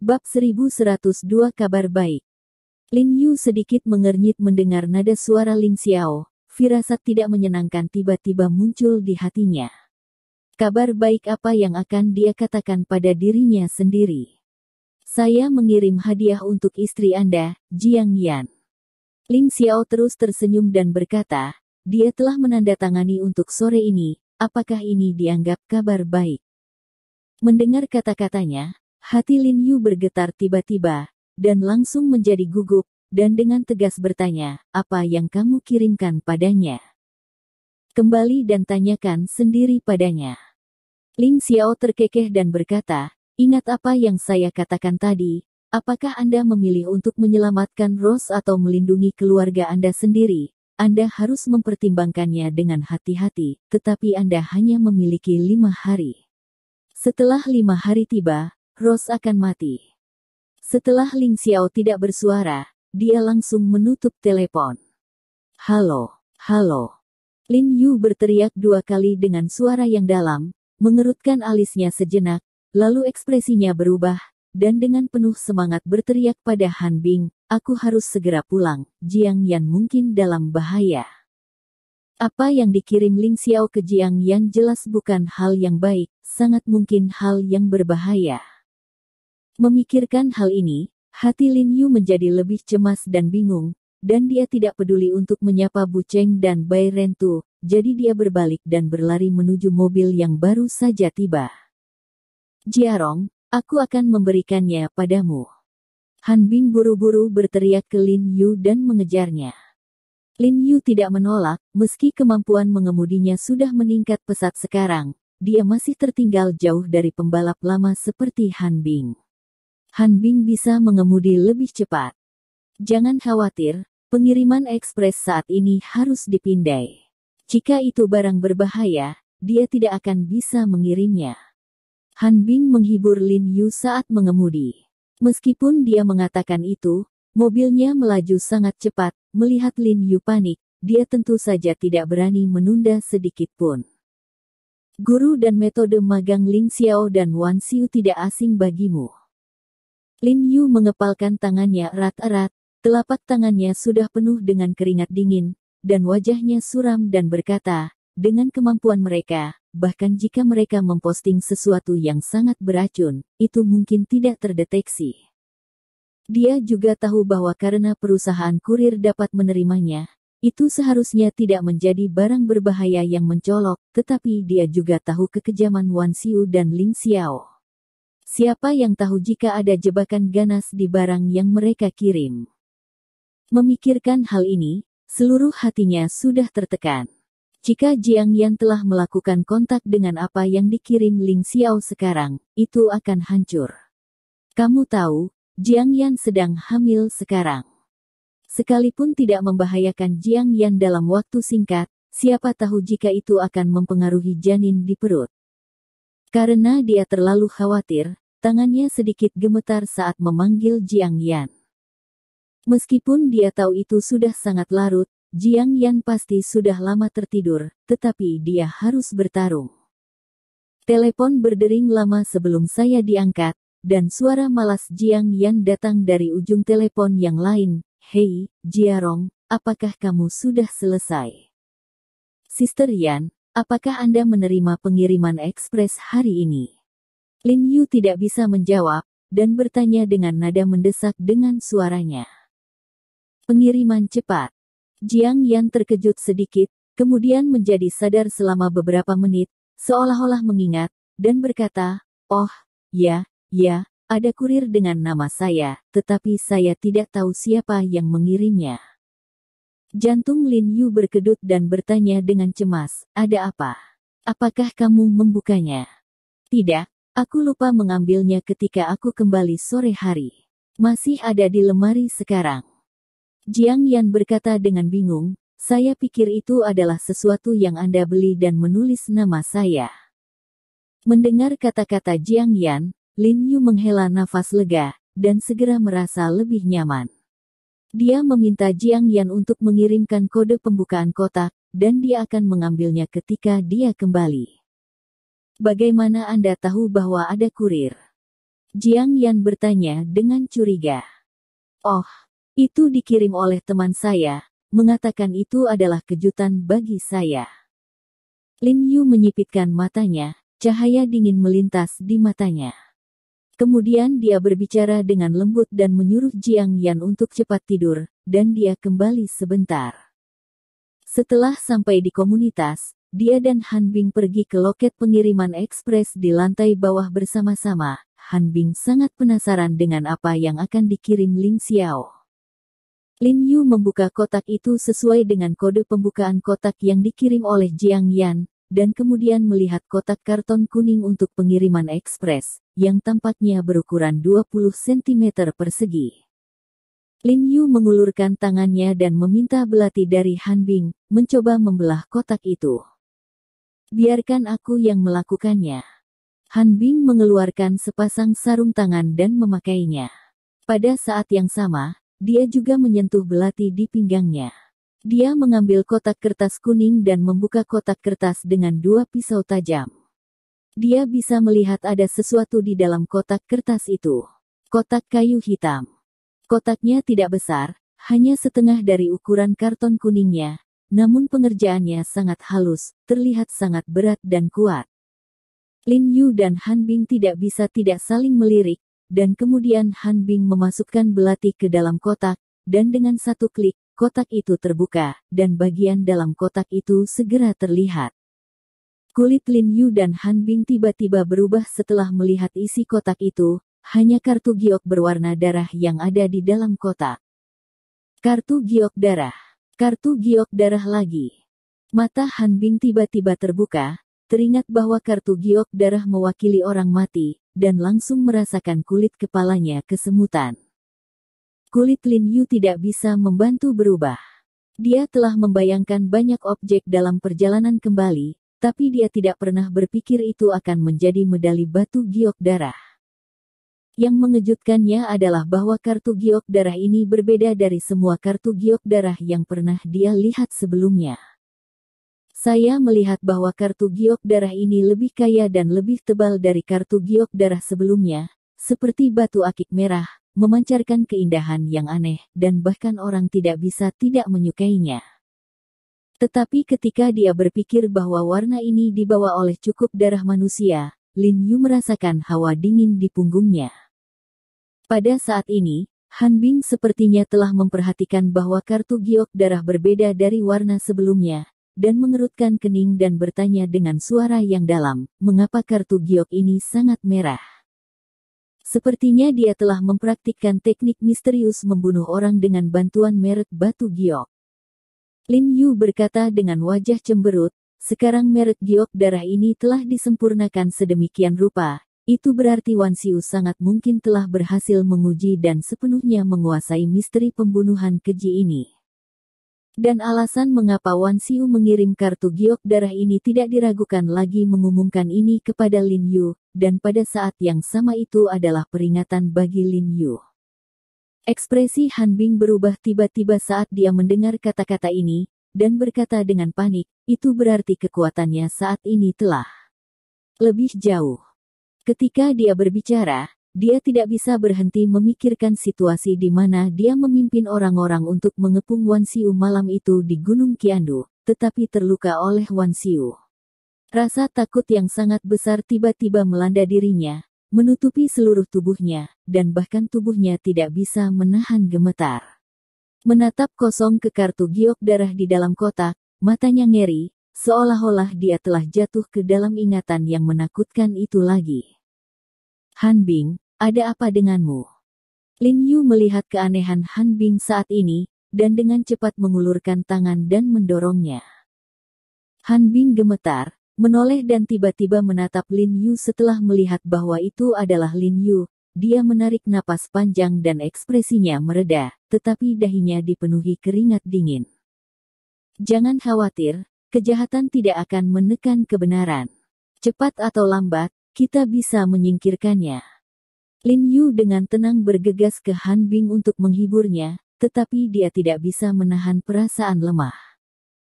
Bab 1102 Kabar Baik. Lin Yu sedikit mengernyit mendengar nada suara Ling Xiao. Firasat tidak menyenangkan tiba-tiba muncul di hatinya. Kabar baik apa yang akan dia katakan pada dirinya sendiri? Saya mengirim hadiah untuk istri Anda, Jiang Yan. Ling Xiao terus tersenyum dan berkata, dia telah menandatangani untuk sore ini, apakah ini dianggap kabar baik? Mendengar kata-katanya, hati Lin Yu bergetar tiba-tiba, dan langsung menjadi gugup, dan dengan tegas bertanya, apa yang kamu kirimkan padanya? Kembali dan tanyakan sendiri padanya. Ling Xiao terkekeh dan berkata, ingat apa yang saya katakan tadi, apakah Anda memilih untuk menyelamatkan Rose atau melindungi keluarga Anda sendiri? Anda harus mempertimbangkannya dengan hati-hati, tetapi Anda hanya memiliki 5 hari. Setelah 5 hari tiba, Rose akan mati. Setelah Ling Xiao tidak bersuara, dia langsung menutup telepon. Halo, halo. Lin Yu berteriak 2 kali dengan suara yang dalam, mengerutkan alisnya sejenak, lalu ekspresinya berubah, dan dengan penuh semangat berteriak pada Han Bing, aku harus segera pulang, Jiang Yan mungkin dalam bahaya. Apa yang dikirim Ling Xiao ke Jiang Yan jelas bukan hal yang baik, sangat mungkin hal yang berbahaya. Memikirkan hal ini, hati Lin Yu menjadi lebih cemas dan bingung, dan dia tidak peduli untuk menyapa Bu Cheng dan Bai Rentu, jadi dia berbalik dan berlari menuju mobil yang baru saja tiba. Jiarong, aku akan memberikannya padamu. Han Bing buru-buru berteriak ke Lin Yu dan mengejarnya. Lin Yu tidak menolak, meski kemampuan mengemudinya sudah meningkat pesat sekarang, dia masih tertinggal jauh dari pembalap lama seperti Han Bing. Han Bing bisa mengemudi lebih cepat. Jangan khawatir, pengiriman ekspres saat ini harus dipindai. Jika itu barang berbahaya, dia tidak akan bisa mengirimnya. Han Bing menghibur Lin Yu saat mengemudi. Meskipun dia mengatakan itu, mobilnya melaju sangat cepat. Melihat Lin Yu panik, dia tentu saja tidak berani menunda sedikit pun. Guru dan metode magang Ling Xiao dan Wan Xiu tidak asing bagimu. Lin Yu mengepalkan tangannya erat-erat, telapak tangannya sudah penuh dengan keringat dingin, dan wajahnya suram dan berkata, dengan kemampuan mereka, bahkan jika mereka memposting sesuatu yang sangat beracun, itu mungkin tidak terdeteksi. Dia juga tahu bahwa karena perusahaan kurir dapat menerimanya, itu seharusnya tidak menjadi barang berbahaya yang mencolok, tetapi dia juga tahu kekejaman Wan Xiu dan Ling Xiao. Siapa yang tahu jika ada jebakan ganas di barang yang mereka kirim? Memikirkan hal ini, seluruh hatinya sudah tertekan. Jika Jiang Yan telah melakukan kontak dengan apa yang dikirim Ling Xiao sekarang, itu akan hancur. Kamu tahu, Jiang Yan sedang hamil sekarang. Sekalipun tidak membahayakan Jiang Yan dalam waktu singkat, siapa tahu jika itu akan mempengaruhi janin di perut. Karena dia terlalu khawatir, tangannya sedikit gemetar saat memanggil Jiang Yan. Meskipun dia tahu itu sudah sangat larut, Jiang Yan pasti sudah lama tertidur, tetapi dia harus bertarung. Telepon berdering lama sebelum saya diangkat, dan suara malas Jiang Yan datang dari ujung telepon yang lain. Hei, Jiarong, apakah kamu sudah selesai? Sister Yan, apakah Anda menerima pengiriman ekspres hari ini? Lin Yu tidak bisa menjawab, dan bertanya dengan nada mendesak dengan suaranya. Pengiriman cepat. Jiang Yan terkejut sedikit, kemudian menjadi sadar selama beberapa menit, seolah-olah mengingat, dan berkata, oh, ya, ada kurir dengan nama saya, tetapi saya tidak tahu siapa yang mengirimnya. Jantung Lin Yu berkedut dan bertanya dengan cemas, ada apa? Apakah kamu membukanya? Tidak, aku lupa mengambilnya ketika aku kembali sore hari. Masih ada di lemari sekarang. Jiang Yan berkata dengan bingung, saya pikir itu adalah sesuatu yang Anda beli dan menulis nama saya. Mendengar kata-kata Jiang Yan, Lin Yu menghela nafas lega, dan segera merasa lebih nyaman. Dia meminta Jiang Yan untuk mengirimkan kode pembukaan kotak, dan dia akan mengambilnya ketika dia kembali. Bagaimana Anda tahu bahwa ada kurir? Jiang Yan bertanya dengan curiga. Oh, itu dikirim oleh teman saya, mengatakan itu adalah kejutan bagi saya. Lin Yu menyipitkan matanya, cahaya dingin melintas di matanya. Kemudian dia berbicara dengan lembut dan menyuruh Jiang Yan untuk cepat tidur, dan dia kembali sebentar. Setelah sampai di komunitas, dia dan Han Bing pergi ke loket pengiriman ekspres di lantai bawah bersama-sama. Han Bing sangat penasaran dengan apa yang akan dikirim Ling Xiao. Lin Yu membuka kotak itu sesuai dengan kode pembukaan kotak yang dikirim oleh Jiang Yan, dan kemudian melihat kotak karton kuning untuk pengiriman ekspres, yang tampaknya berukuran 20 cm persegi. Lin Yu mengulurkan tangannya dan meminta belati dari Han Bing, mencoba membelah kotak itu. Biarkan aku yang melakukannya. Han Bing mengeluarkan sepasang sarung tangan dan memakainya. Pada saat yang sama, dia juga menyentuh belati di pinggangnya. Dia mengambil kotak kertas kuning dan membuka kotak kertas dengan 2 pisau tajam. Dia bisa melihat ada sesuatu di dalam kotak kertas itu. Kotak kayu hitam. Kotaknya tidak besar, hanya setengah dari ukuran karton kuningnya, namun pengerjaannya sangat halus, terlihat sangat berat dan kuat. Lin Yu dan Han Bing tidak bisa tidak saling melirik, dan kemudian Han Bing memasukkan belati ke dalam kotak, dan dengan satu klik, kotak itu terbuka, dan bagian dalam kotak itu segera terlihat. Kulit Lin Yu dan Han Bing tiba-tiba berubah setelah melihat isi kotak itu, hanya kartu giok berwarna darah yang ada di dalam kotak. Kartu giok darah. Kartu giok darah lagi. Mata Han Bing tiba-tiba terbuka, teringat bahwa kartu giok darah mewakili orang mati, dan langsung merasakan kulit kepalanya kesemutan. Kulit Lin Yu tidak bisa membantu berubah. Dia telah membayangkan banyak objek dalam perjalanan kembali, tapi dia tidak pernah berpikir itu akan menjadi medali batu giok darah. Yang mengejutkannya adalah bahwa kartu giok darah ini berbeda dari semua kartu giok darah yang pernah dia lihat sebelumnya. Saya melihat bahwa kartu giok darah ini lebih kaya dan lebih tebal dari kartu giok darah sebelumnya, seperti batu akik merah, memancarkan keindahan yang aneh, dan bahkan orang tidak bisa tidak menyukainya. Tetapi ketika dia berpikir bahwa warna ini dibawa oleh cukup darah manusia, Lin Yu merasakan hawa dingin di punggungnya. Pada saat ini, Han Bing sepertinya telah memperhatikan bahwa kartu giok darah berbeda dari warna sebelumnya, dan mengerutkan kening dan bertanya dengan suara yang dalam, mengapa kartu giok ini sangat merah? Sepertinya dia telah mempraktikkan teknik misterius membunuh orang dengan bantuan merek batu giok. Lin Yu berkata dengan wajah cemberut, sekarang merek giok darah ini telah disempurnakan sedemikian rupa, itu berarti Wan Xiu sangat mungkin telah berhasil menguji dan sepenuhnya menguasai misteri pembunuhan keji ini. Dan alasan mengapa Wan Xiu mengirim kartu giok darah ini tidak diragukan lagi mengumumkan ini kepada Lin Yu, dan pada saat yang sama itu adalah peringatan bagi Lin Yu. Ekspresi Han Bing berubah tiba-tiba saat dia mendengar kata-kata ini, dan berkata dengan panik, itu berarti kekuatannya saat ini telah lebih jauh. Ketika dia berbicara, dia tidak bisa berhenti memikirkan situasi di mana dia memimpin orang-orang untuk mengepung Wan Xiu malam itu di Gunung Qiandu, tetapi terluka oleh Wan Xiu. Rasa takut yang sangat besar tiba-tiba melanda dirinya, menutupi seluruh tubuhnya, dan bahkan tubuhnya tidak bisa menahan gemetar. Menatap kosong ke kartu giok darah di dalam kotak, matanya ngeri, seolah-olah dia telah jatuh ke dalam ingatan yang menakutkan itu lagi. Han Bing, ada apa denganmu? Lin Yu melihat keanehan Han Bing saat ini, dan dengan cepat mengulurkan tangan dan mendorongnya. Han Bing gemetar, menoleh dan tiba-tiba menatap Lin Yu setelah melihat bahwa itu adalah Lin Yu. Dia menarik napas panjang dan ekspresinya mereda, tetapi dahinya dipenuhi keringat dingin. Jangan khawatir, kejahatan tidak akan menekan kebenaran. Cepat atau lambat, kita bisa menyingkirkannya. Lin Yu dengan tenang bergegas ke Han Bing untuk menghiburnya, tetapi dia tidak bisa menahan perasaan lemah.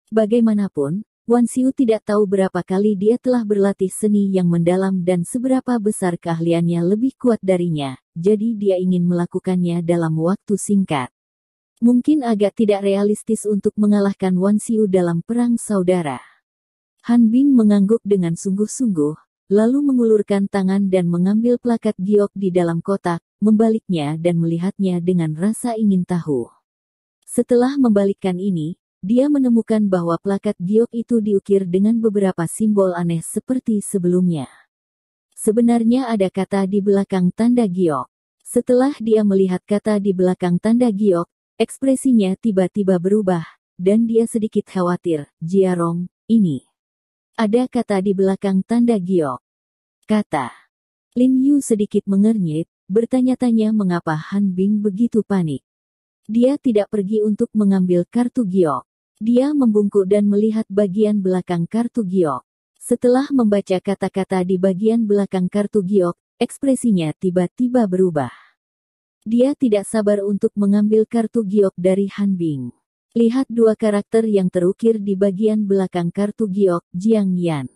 Bagaimanapun, Wan Xiu tidak tahu berapa kali dia telah berlatih seni yang mendalam dan seberapa besar keahliannya lebih kuat darinya, jadi dia ingin melakukannya dalam waktu singkat. Mungkin agak tidak realistis untuk mengalahkan Wan Xiu dalam perang saudara. Han Bing mengangguk dengan sungguh-sungguh, lalu mengulurkan tangan dan mengambil plakat giok di dalam kotak, membaliknya dan melihatnya dengan rasa ingin tahu. Setelah membalikkan ini, dia menemukan bahwa plakat giok itu diukir dengan beberapa simbol aneh seperti sebelumnya. Sebenarnya ada kata di belakang tanda giok. Setelah dia melihat kata di belakang tanda giok, ekspresinya tiba-tiba berubah, dan dia sedikit khawatir. Jiarong, ini. Ada kata di belakang tanda giok. Kata. Lin Yu sedikit mengernyit, bertanya-tanya mengapa Han Bing begitu panik. Dia tidak pergi untuk mengambil kartu giok. Dia membungkuk dan melihat bagian belakang kartu giok. Setelah membaca kata-kata di bagian belakang kartu giok, ekspresinya tiba-tiba berubah. Dia tidak sabar untuk mengambil kartu giok dari Han Bing. Lihat dua karakter yang terukir di bagian belakang kartu giok, Jiang Yan.